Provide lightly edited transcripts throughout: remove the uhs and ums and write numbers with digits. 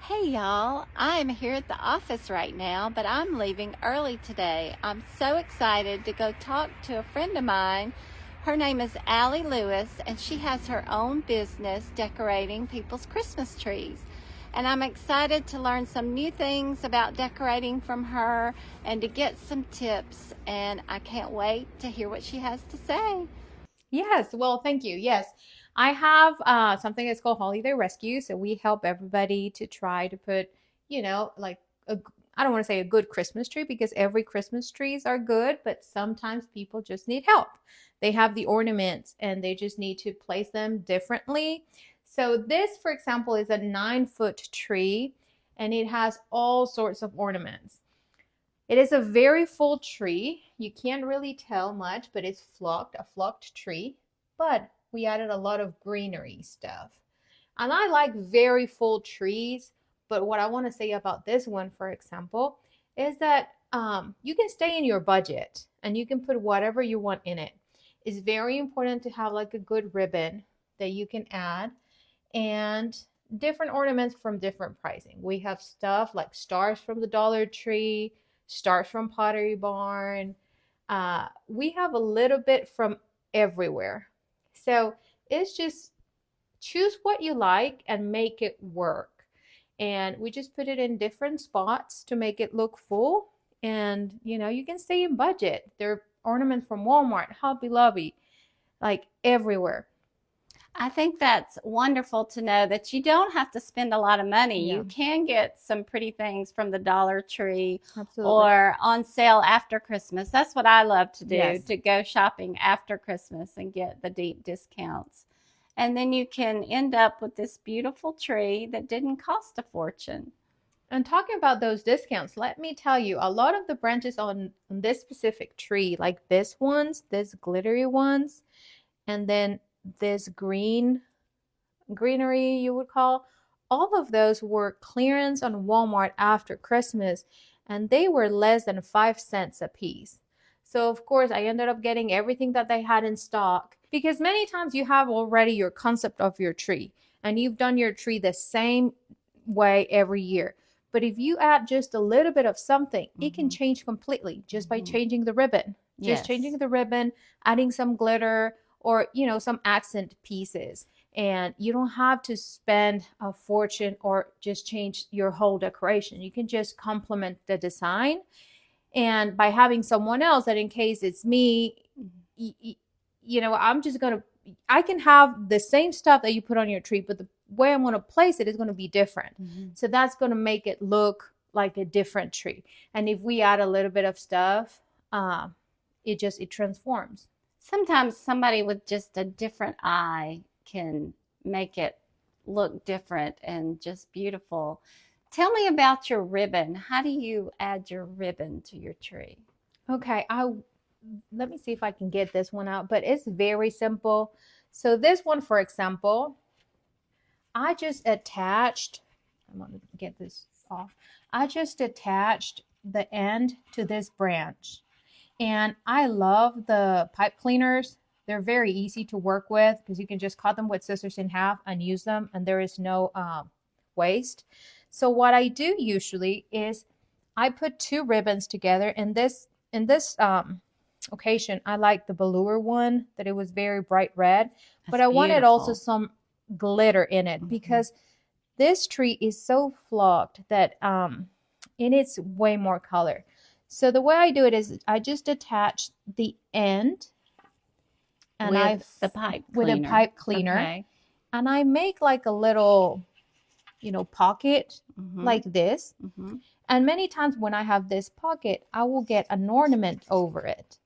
Hey y'all, I'm here at the office right now, but I'm leaving early today. I'm so excited to go talk to a friend of mine. Her name is Allie Lewis, and she has her own business decorating people's Christmas trees. And I'm excited to learn some new things about decorating from her and to get some tips. And I can't wait to hear what she has to say. Yes, well, thank you. Yes, I have something that's called Holiday Rescue. So we help everybody to try to put, like I don't want to say a good Christmas tree because every Christmas trees are good, but sometimes people just need help. They have the ornaments and they just need to place them differently. So this, for example, is a 9-foot tree and it has all sorts of ornaments. It is a very full tree. You can't really tell much, but it's a flocked tree. But we added a lot of greenery stuff. And I like very full trees. But what I want to say about this one, for example, is that you can stay in your budget and you can put whatever you want in it. It's very important to have like a good ribbon that you can add and different ornaments from different pricing. We have stuff like stars from the Dollar Tree, stars from Pottery Barn. We have a little bit from everywhere. So it's just choose what you like and make it work. And we just put it in different spots to make it look full. And you can stay in budget. There are ornaments from Walmart, Hobby Lobby, like everywhere. I think that's wonderful to know that you don't have to spend a lot of money. Yeah, You can get some pretty things from the Dollar Tree absolutely. or on sale after Christmas. That's what I love to do, Yes. to go shopping after Christmas and get the deep discounts. And then you can end up with this beautiful tree that didn't cost a fortune. And talking about those discounts, let me tell you, a lot of the branches on this specific tree, like this glittery ones, and then this greenery you would call, all of those were clearance on Walmart after Christmas, and they were less than 5 cents a piece. So of course I ended up getting everything that they had in stock because many times you have already your concept of your tree and you've done your tree the same way every year. But if you add just a little bit of something, it can Mm-hmm. change completely just by Mm-hmm. changing the ribbon. Just Yes. changing the ribbon, adding some glitter or, some accent pieces. And you don't have to spend a fortune or just change your whole decoration. You can just complement the design. And by having someone else that in case it's me, I'm just going to, I can have the same stuff that you put on your tree, but the way I'm going to place it is going to be different. Mm-hmm. So that's going to make it look like a different tree. And if we add a little bit of stuff, it transforms. Sometimes somebody with just a different eye can make it look different and just beautiful. Tell me about your ribbon. How do you add your ribbon to your tree? Okay, I let me see if I can get this one out, but it's very simple. So this one, for example, I just attached, I'm going to get this off. I just attached the end to this branch. And I love the pipe cleaners. They're very easy to work with because you can just cut them with scissors in half and use them, and there is no waste. So what I do usually is I put two ribbons together. In this occasion, I like the velour one that it was very bright red, but That's I wanted also beautiful. some glitter in it Mm-hmm. because this tree is so flocked that it needs way more color. So the way I do it is I just attach the end and I With the pipe with a cleaner. pipe cleaner Okay. and I make like a little, pocket Mm-hmm. like this. Mm-hmm. And many times when I have this pocket, I will get an ornament over it.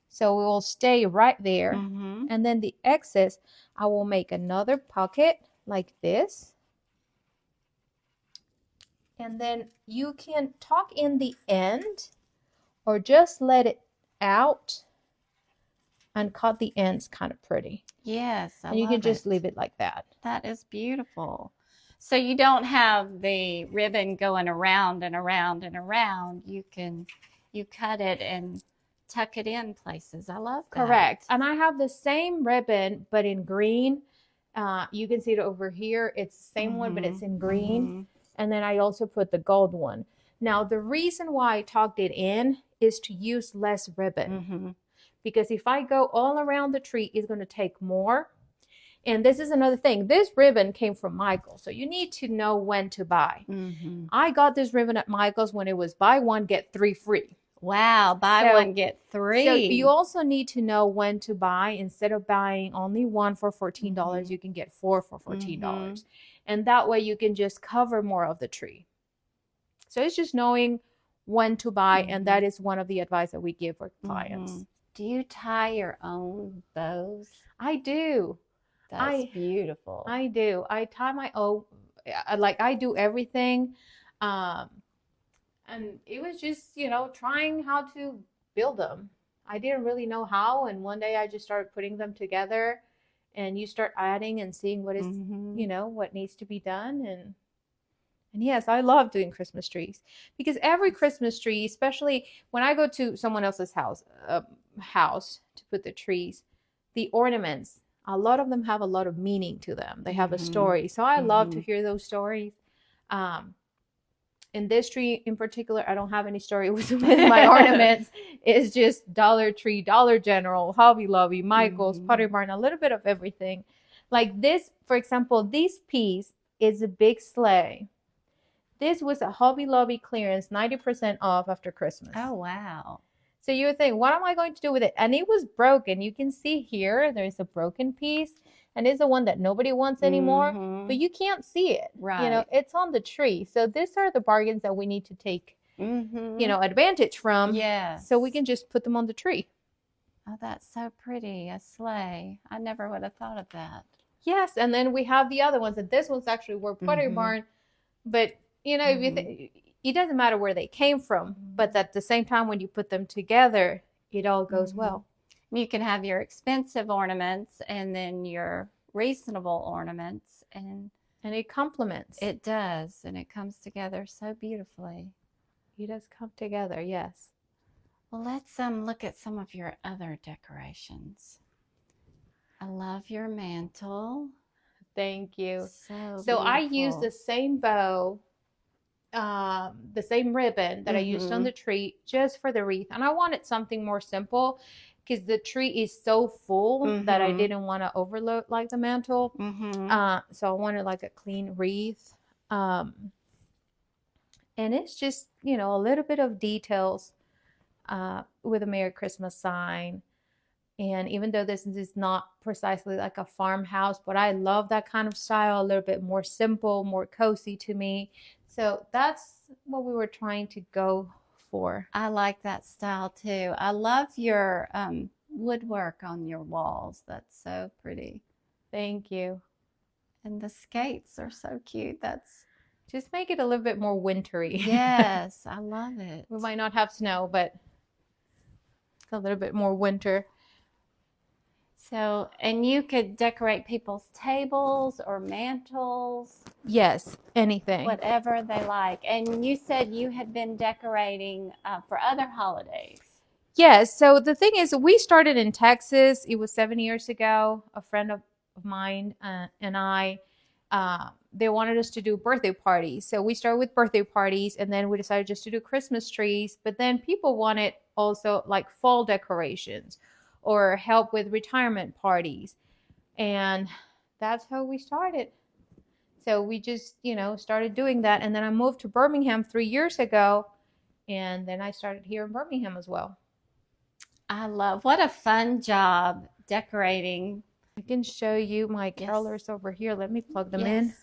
So it will stay right there. Mm-hmm. And then the excess, I will make another pocket like this. And then you can tuck in the end or just let it out and cut the ends kind of pretty. Yes, I And you can love just it. leave it like that. That is beautiful. So you don't have the ribbon going around and around and around. You cut it and tuck it in places. I love that. Correct. And I have the same ribbon, but in green. You can see it over here. It's the same one, but Mm-hmm. it's in green. Mm-hmm. And then I also put the gold one. Now, the reason why I tucked it in is to use less ribbon. Because if I go all around the tree, it's going to take more. And this is another thing. This ribbon came from Michael, so you need to know when to buy. I got this ribbon at Michael's when it was buy one, get 3 free. Wow, buy one, get 3. So you also need to know when to buy. Instead of buying only one for $14, you can get 4 for $14. And that way you can just cover more of the tree. So it's just knowing when to buy, and that is one of the advice that we give our clients. Do you tie your own bows? I do. That's beautiful. I do. I tie my own, like I do everything. And it was just, trying how to build them. I didn't really know how. And one day I just started putting them together, and you start adding and seeing what is, what needs to be done. And yes, I love doing Christmas trees, because every Christmas tree, especially when I go to someone else's house to put the trees, the ornaments, a lot of them have a lot of meaning to them. They have a story. So I love to hear those stories. In this tree in particular, I don't have any story with my ornaments. It's just Dollar Tree, Dollar General, Hobby Lobby, Michael's, Pottery Barn, a little bit of everything. Like this, for example, this piece is a big sleigh. This was a Hobby Lobby clearance, 90% off after Christmas. Oh, wow. So you would think, what am I going to do with it? And it was broken. You can see here, there's a broken piece. And it's the one that nobody wants anymore. But you can't see it. Right. It's on the tree. So these are the bargains that we need to take, advantage from. Yeah. So we can just put them on the tree. Oh, that's so pretty. A sleigh. I never would have thought of that. Yes. And then we have the other ones. And this one's actually were Pottery Barn. But, if you it doesn't matter where they came from. But at the same time, when you put them together, it all goes well. You can have your expensive ornaments and then your reasonable ornaments, and it complements. It does, and it comes together so beautifully. It does come together, yes. Well, let's look at some of your other decorations. I love your mantle. Thank you. So I used the same bow, the same ribbon that I used on the tree just for the wreath, and I wanted something more simple, because the tree is so full that I didn't want to overload like the mantle. So I wanted like a clean wreath. And it's just, a little bit of details with a Merry Christmas sign. And even though this is not precisely like a farmhouse, but I love that kind of style, a little bit more simple, more cozy to me. So that's what we were trying to go for. I like that style too. I love your woodwork on your walls. That's so pretty. Thank you. And the skates are so cute. That's just make it a little bit more wintry. Yes, I love it. We might not have snow, but it's a little bit more winter. So, and you could decorate people's tables or mantles. Yes, anything. Whatever they like. And you said you had been decorating for other holidays. Yes. So the thing is, we started in Texas. It was 7 years ago. A friend of mine and I, they wanted us to do birthday parties. So we started with birthday parties, and then we decided just to do Christmas trees. But then people wanted also like fall decorations or help with retirement parties. And that's how we started. So we just, started doing that. And then I moved to Birmingham 3 years ago. And then I started here in Birmingham as well. What a fun job decorating. I can show you my carolers over here. Let me plug them in.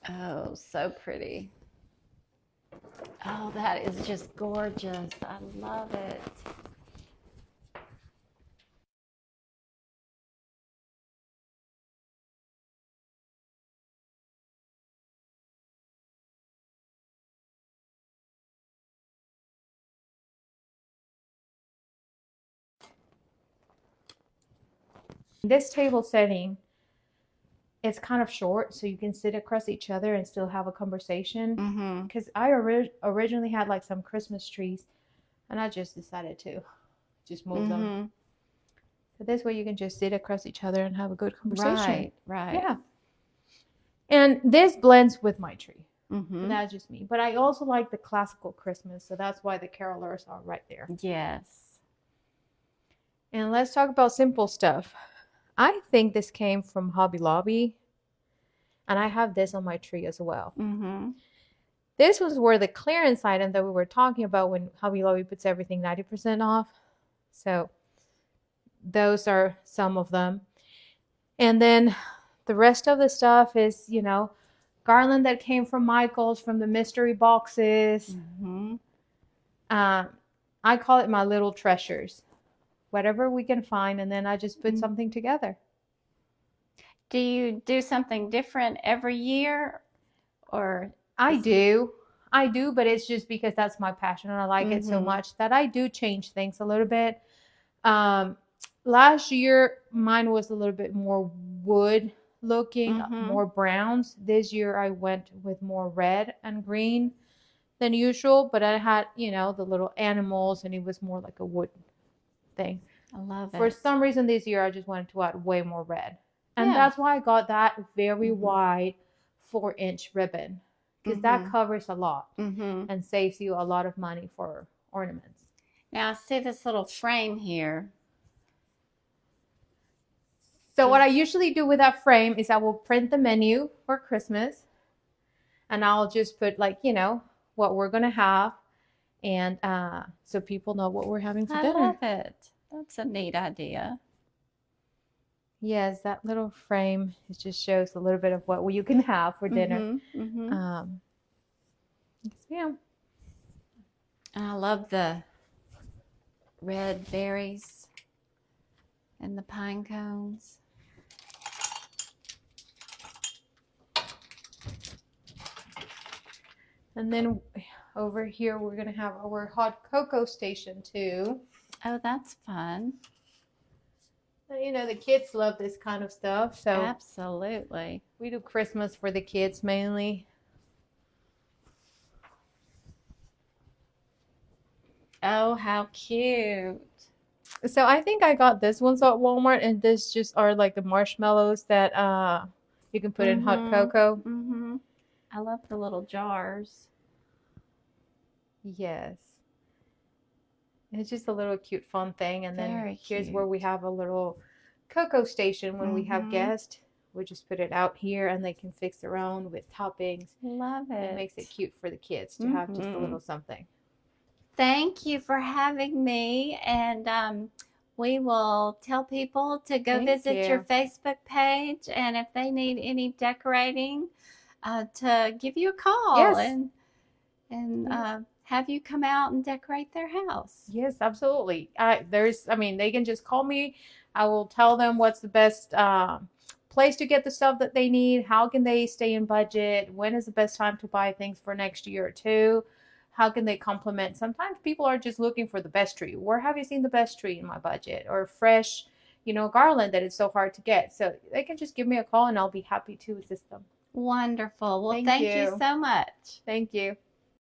Oh, so pretty. Oh, that is just gorgeous. I love it. This table setting, it's kind of short, so you can sit across each other and still have a conversation. Because I originally had like some Christmas trees, and I just decided to just move them. So this way you can just sit across each other and have a good conversation. Right. Yeah. And this blends with my tree. But that's just me. But I also like the classical Christmas, so that's why the carolers are right there. Yes. And let's talk about simple stuff. I think this came from Hobby Lobby, and I have this on my tree as well. This was where the clearance item that we were talking about when Hobby Lobby puts everything 90% off. So those are some of them. And then the rest of the stuff is, you know, garland that came from Michael's from the mystery boxes. I call it my little treasures. Whatever we can find, and then I just put something together. Do you do something different every year, or? I do, but it's just because that's my passion and I like it so much that I do change things a little bit. Last year, mine was a little bit more wood looking, more browns. This year, I went with more red and green than usual, but I had, you know, the little animals, and it was more like a wood thing. I love it. For some reason this year, I just wanted to add way more red. And that's why I got that very wide 4-inch ribbon, because that covers a lot and saves you a lot of money for ornaments. Now I see this little frame here. So what I usually do with that frame is I will print the menu for Christmas, and I'll just put, like, you know, what we're going to have, and so people know what we're having for dinner. I love it. That's a neat idea. Yes, that little frame, it just shows a little bit of what you can have for dinner. Yeah. And I love the red berries and the pine cones. And then over here, we're going to have our hot cocoa station too. Oh, that's fun. You know, the kids love this kind of stuff. So absolutely. We do Christmas for the kids mainly. Oh, how cute. So I think I got this ones at Walmart, and this just are like the marshmallows that you can put in hot cocoa. I love the little jars. Yes. It's just a little cute fun thing. And then here's where we have a little cocoa station when we have guests. We just put it out here, and they can fix their own with toppings. Love it. It makes it cute for the kids to have just a little something. Thank you for having me, and we will tell people to go visit your Facebook page, and if they need any decorating, to give you a call and have you come out and decorate their house. Yes, absolutely. They can just call me. I will tell them what's the best place to get the stuff that they need. How can they stay in budget? When is the best time to buy things for next year or two? How can they complement? Sometimes people are just looking for the best tree. Where have you seen the best tree in my budget? Or fresh, you know, garland that is so hard to get. So they can just give me a call, and I'll be happy to assist them. Wonderful. Well, thank you so much. Thank you.